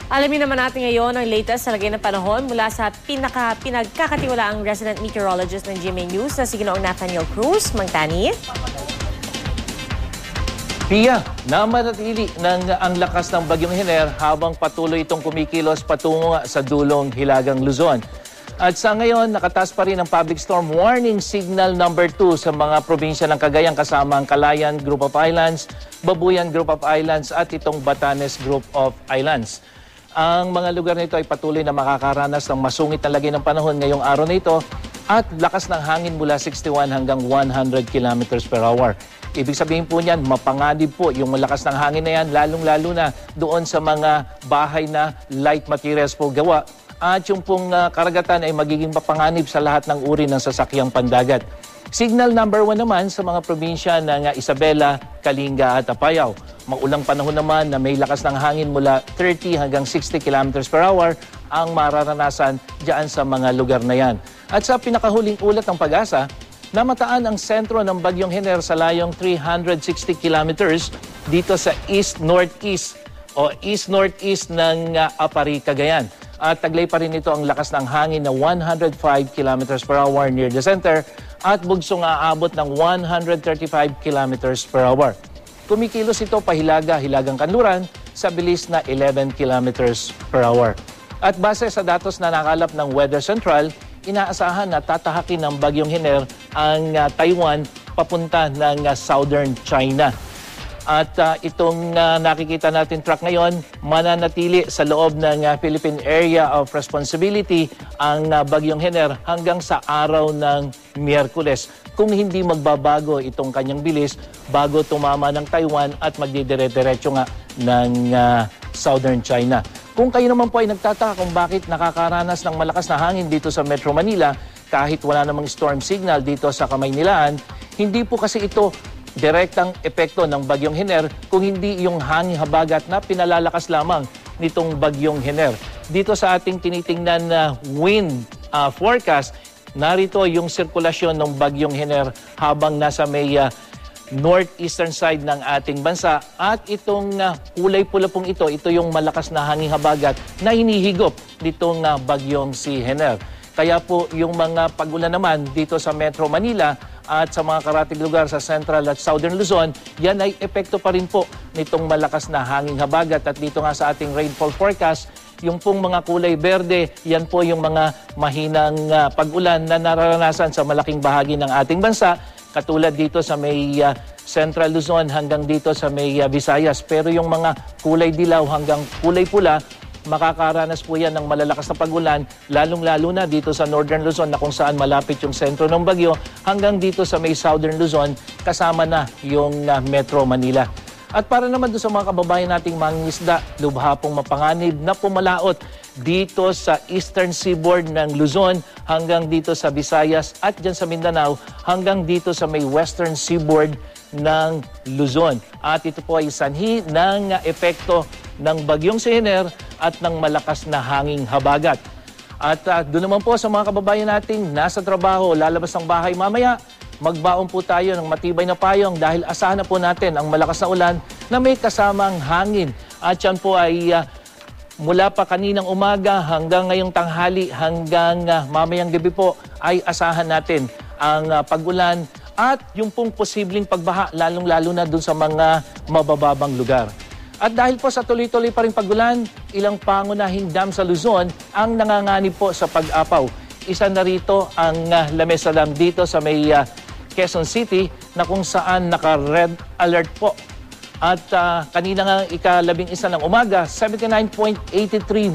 Alamin naman natin ngayon ang latest sa lagay ng panahon mula sa pinagkakatiwalaang resident meteorologist ng GMA News na si Ginoong Nathaniel Cruz. Mangtani. Pia, namanatili ang lakas ng bagyong Hiner habang patuloy itong kumikilos patungo sa dulong Hilagang Luzon. At sa ngayon, nakataas pa rin ang Public Storm Warning Signal number 2 sa mga probinsya ng Cagayan kasama ang Calayan Group of Islands, Babuyan Group of Islands at itong Batanes Group of Islands. Ang mga lugar nito ay patuloy na makakaranas ng masungit na lagay ng panahon ngayong araw na ito at lakas ng hangin mula 61 hanggang 100 km per hour. Ibig sabihin po niyan, mapanganib po yung malakas ng hangin na yan, lalong-lalo na doon sa mga bahay na light materials po gawa. At yung pong karagatan ay magiging mapanganib sa lahat ng uri ng sasakyang pandagat. Signal number 1 naman sa mga probinsya ng Isabela, Kalinga at Apayao. Maulang panahon naman na may lakas ng hangin mula 30 hanggang 60 km per hour ang mararanasan dyan sa mga lugar na yan. At sa pinakahuling ulat ng Pag-asa, namataan ang sentro ng bagyong Hiner sa layong 360 kilometers dito sa east-northeast o east-northeast ng Apari, Cagayan. At taglay pa rin ito ang lakas ng hangin na 105 kilometers per hour near the center at bugsong aabot ng 135 kilometers per hour. Kumikilos ito pahilaga, Hilagang Kanluran sa bilis na 11 kilometers per hour. At base sa datos na nakalap ng Weather Central, inaasahan na tatahakin ng bagyong Hiner ang Taiwan papunta ng southern China. At itong nakikita natin truck ngayon, mananatili sa loob ng Philippine Area of Responsibility ang bagyong Hiner hanggang sa araw ng Miyerkules. Kung hindi magbabago itong kanyang bilis bago tumama ng Taiwan at magdidire-diretso nga ng southern China. Kung kayo naman po ay nagtataka kung bakit nakakaranas ng malakas na hangin dito sa Metro Manila kahit wala namang storm signal dito sa Kamaynilaan, hindi po kasi ito direktang epekto ng bagyong Hiner kung hindi yung hangin habagat na pinalalakas lamang nitong bagyong Hiner. Dito sa ating tinitingnan na wind forecast, narito yung sirkulasyon ng bagyong Hiner habang nasa may northeastern side ng ating bansa at itong kulay pula pong ito yung malakas na hangin habagat na hinihigop nitong bagyong si Hiner. Kaya po yung mga pag-ulan naman dito sa Metro Manila at sa mga karatig lugar sa Central at Southern Luzon, yan ay epekto pa rin po nitong malakas na hangin habagat. At dito nga sa ating rainfall forecast, yung pong mga kulay berde, yan po yung mga mahinang pag-ulan na nararanasan sa malaking bahagi ng ating bansa, katulad dito sa may Central Luzon hanggang dito sa may Visayas. Pero yung mga kulay dilaw hanggang kulay pula, makakaranas po yan ng malalakas na pag-ulan, lalong-lalo na dito sa Northern Luzon na kung saan malapit yung sentro ng bagyo, hanggang dito sa may Southern Luzon, kasama na yung Metro Manila. At para naman doon sa mga kababayan nating mangingisda, lubha pong mapanganib na pumalaot dito sa Eastern Seaboard ng Luzon, hanggang dito sa Visayas at dyan sa Mindanao, hanggang dito sa may Western Seaboard ng Luzon. At ito po ay sanhi ng epekto ng bagyong si Hiner at ng malakas na hanging habagat. At doon naman po sa mga kababayan nating nasa trabaho, lalabas ng bahay mamaya, magbaon po tayo ng matibay na payong dahil asahan na po natin ang malakas na ulan na may kasamang hangin. At yan po ay mula pa kaninang umaga hanggang ngayong tanghali hanggang mamayang gabi po ay asahan natin ang pag-ulan at yung pong posibleng pagbaha lalong-lalo na dun sa mga mabababang lugar. At dahil po sa tuloy-tuloy pa rin pag-ulan, ilang pangunahing dam sa Luzon ang nanganganib po sa pag-apaw. Isa na rito ang Lamesa Dam dito sa may Quezon City na kung saan naka-red alert po. At kanina nga ika-11 ng umaga, 79.83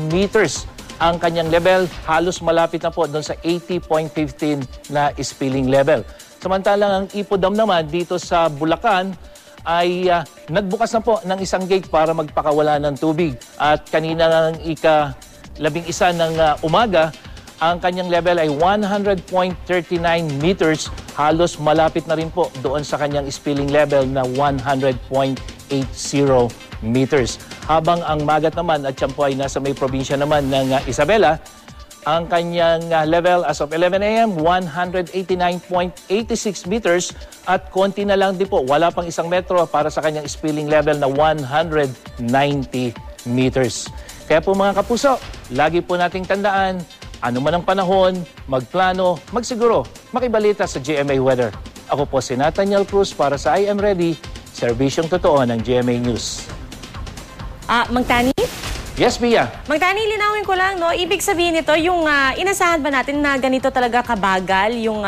meters ang kanyang level. Halos malapit na po doon sa 80.15 na spilling level. Samantalang ang Ipo Dam naman dito sa Bulacan ay nagbukas na po ng isang gate para magpakawala ng tubig. At kanina ng ika-11 ng umaga, ang kanyang level ay 100.39 meters. Halos malapit na rin po doon sa kanyang spilling level na 100.80 meters. Habang ang Magat naman at siya po ay nasa may probinsya naman ng Isabela, ang kanyang level as of 11 a.m., 189.86 meters at konti na lang din po, wala pang isang metro para sa kanyang spilling level na 190 meters. Kaya po mga kapuso, lagi po nating tandaan, ano man ang panahon, magplano, magsiguro, makibalita sa GMA Weather. Ako po si Nathaniel Cruz para sa I Am Ready, serbisyong totoo ng GMA News. Mang Tani? Yes, Bia. Mang Tani, linawin ko lang, no? Ibig sabihin nito, yung inasahan ba natin na ganito talaga kabagal yung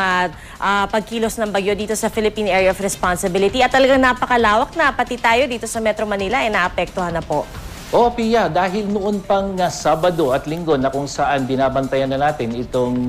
pagkilos ng bagyo dito sa Philippine Area of Responsibility at talagang napakalawak na pati tayo dito sa Metro Manila ay naapektuhan na po? Oo, Pia, dahil noon pang Sabado at Linggo na kung saan binabantayan na natin itong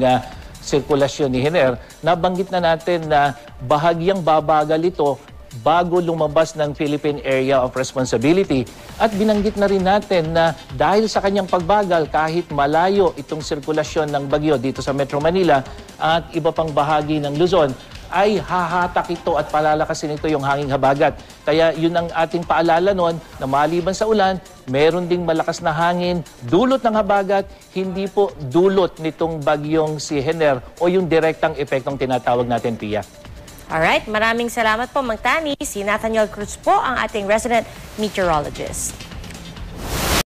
sirkulasyon ni Hiner, nabanggit na natin na bahagyang babagal ito bago lumabas ng Philippine Area of Responsibility. At binanggit na rin natin na dahil sa kanyang pagbagal, kahit malayo itong sirkulasyon ng bagyo dito sa Metro Manila at iba pang bahagi ng Luzon, ay hahatak ito at palalakasin ito yung hanging habagat. Kaya yun ang ating paalala noon na maliban sa ulan, meron ding malakas na hangin, dulot ng habagat, hindi po dulot nitong bagyong si Hiner o yung direktang epektong tinatawag natin, Pia. Alright, maraming salamat po, Mang Tani. Si Nathaniel Cruz po ang ating resident meteorologist.